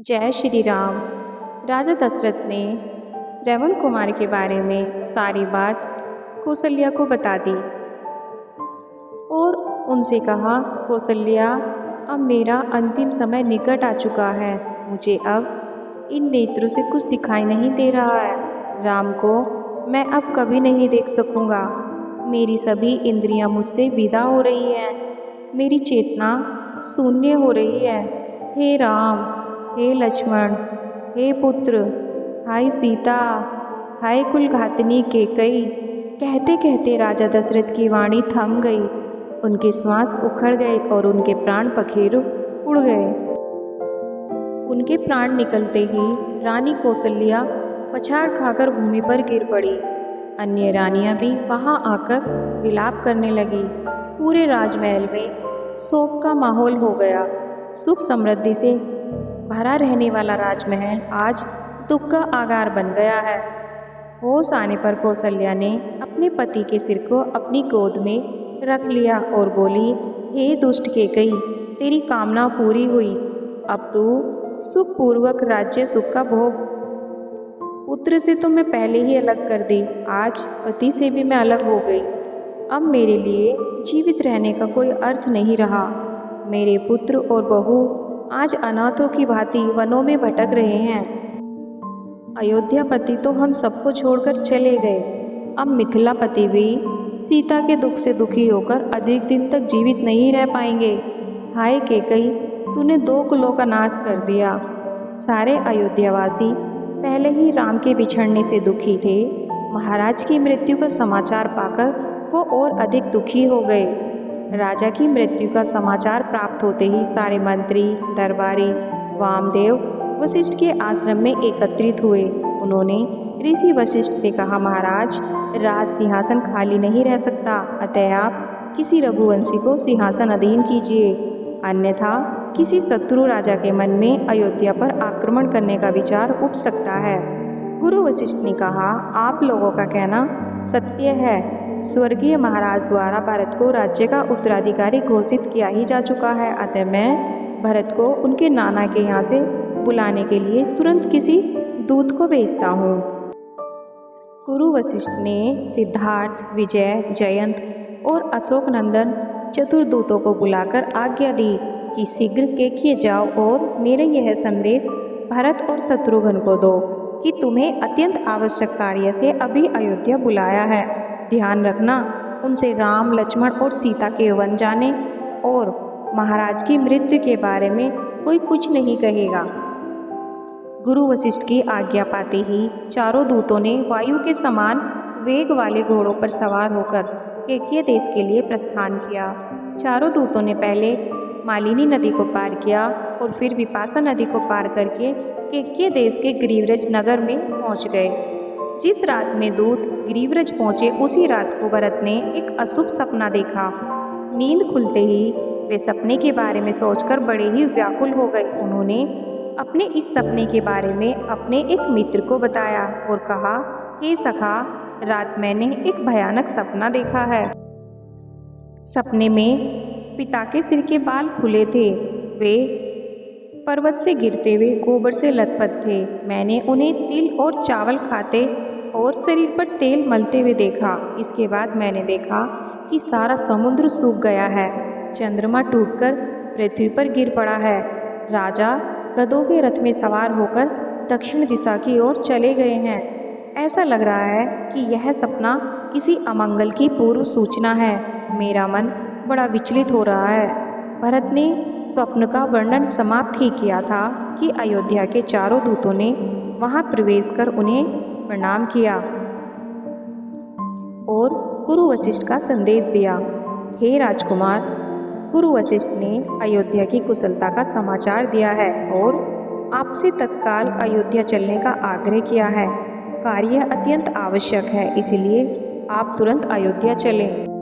जय श्री राम। राजा दशरथ ने श्रवण कुमार के बारे में सारी बात कौशल्या को बता दी और उनसे कहा, कौशल्या, अब मेरा अंतिम समय निकट आ चुका है। मुझे अब इन नेत्रों से कुछ दिखाई नहीं दे रहा है। राम को मैं अब कभी नहीं देख सकूंगा। मेरी सभी इंद्रियां मुझसे विदा हो रही हैं। मेरी चेतना शून्य हो रही है। हे राम, हे लक्ष्मण, हे पुत्र, हाय सीता, हाय कुलघातिनी कैकेयी। कहते कहते राजा दशरथ की वाणी थम गई। उनके श्वास उखड़ गए और उनके प्राण पखेरु उड़ गए। उनके प्राण निकलते ही रानी कौशल्या पछाड़ खाकर भूमि पर गिर पड़ी। अन्य रानियां भी वहां आकर विलाप करने लगी। पूरे राजमहल में शोक का माहौल हो गया। सुख समृद्धि से भरा रहने वाला राजमहल आज दुख का आगार बन गया है। होश आने पर कौशल्या ने अपने पति के सिर को अपनी गोद में रख लिया और बोली, हे दुष्ट कैकेयी, तेरी कामना पूरी हुई। अब तू सुखपूर्वक राज्य सुख का भोग। पुत्र से तो मैं पहले ही अलग कर दी, आज पति से भी मैं अलग हो गई। अब मेरे लिए जीवित रहने का कोई अर्थ नहीं रहा। मेरे पुत्र और बहू आज अनाथों की भांति वनों में भटक रहे हैं। अयोध्यापति तो हम सबको छोड़कर चले गए। अब मिथिलापति भी सीता के दुख से दुखी होकर अधिक दिन तक जीवित नहीं रह पाएंगे। हाय कैकेयी, तूने 2 कुलों का नाश कर दिया। सारे अयोध्यावासी पहले ही राम के बिछड़ने से दुखी थे। महाराज की मृत्यु का समाचार पाकर वो और अधिक दुखी हो गए। राजा की मृत्यु का समाचार प्राप्त होते ही सारे मंत्री, दरबारी वामदेव वशिष्ठ के आश्रम में एकत्रित हुए। उन्होंने ऋषि वशिष्ठ से कहा, महाराज, राज सिंहासन खाली नहीं रह सकता, अतः आप किसी रघुवंशी को सिंहासन अधीन कीजिए, अन्यथा किसी शत्रु राजा के मन में अयोध्या पर आक्रमण करने का विचार उठ सकता है। गुरु वशिष्ठ ने कहा, आप लोगों का कहना सत्य है। स्वर्गीय महाराज द्वारा भरत को राज्य का उत्तराधिकारी घोषित किया ही जा चुका है, अतः मैं भरत को उनके नाना के यहाँ से बुलाने के लिए तुरंत किसी दूत को भेजता हूँ। गुरु वशिष्ठ ने सिद्धार्थ, विजय, जयंत और अशोक नंदन चतुर्दूतों को बुलाकर आज्ञा दी कि शीघ्र कैकेयी जाओ और मेरे यह संदेश भरत और शत्रुघ्न को दो कि तुम्हें अत्यंत आवश्यक कार्य से अभी अयोध्या बुलाया है। ध्यान रखना, उनसे राम, लक्ष्मण और सीता के वन जाने और महाराज की मृत्यु के बारे में कोई कुछ नहीं कहेगा। गुरु वशिष्ठ की आज्ञा पाते ही चारों दूतों ने वायु के समान वेग वाले घोड़ों पर सवार होकर कैकेयी देश के लिए प्रस्थान किया। चारों दूतों ने पहले मालिनी नदी को पार किया और फिर विपाशा नदी को पार करके कैकेयी देश के गिरिव्रज नगर में पहुंच गए। जिस रात में दूत गिरिव्रज पहुंचे उसी रात को भरत ने एक अशुभ सपना देखा। नींद खुलते ही वे सपने के बारे में सोचकर बड़े ही व्याकुल हो गए। उन्होंने अपने इस सपने के बारे में अपने एक मित्र को बताया और कहा, हे सखा, रात मैंने एक भयानक सपना देखा है। सपने में पिता के सिर के बाल खुले थे। वे पर्वत से गिरते हुए गोबर से लथपथ थे। मैंने उन्हें तिल और चावल खाते और शरीर पर तेल मलते हुए देखा। इसके बाद मैंने देखा कि सारा समुद्र सूख गया है। चंद्रमा टूटकर पृथ्वी पर गिर पड़ा है। राजा गधों के रथ में सवार होकर दक्षिण दिशा की ओर चले गए हैं। ऐसा लग रहा है कि यह सपना किसी अमंगल की पूर्व सूचना है। मेरा मन बड़ा विचलित हो रहा है। भरत ने स्वप्न का वर्णन समाप्त ही किया था कि अयोध्या के चारों दूतों ने वहां प्रवेश कर उन्हें प्रणाम किया और गुरु वशिष्ठ का संदेश दिया। हे राजकुमार, गुरु वशिष्ठ ने अयोध्या की कुशलता का समाचार दिया है और आपसे तत्काल अयोध्या चलने का आग्रह किया है। कार्य अत्यंत आवश्यक है, इसलिए आप तुरंत अयोध्या चलें।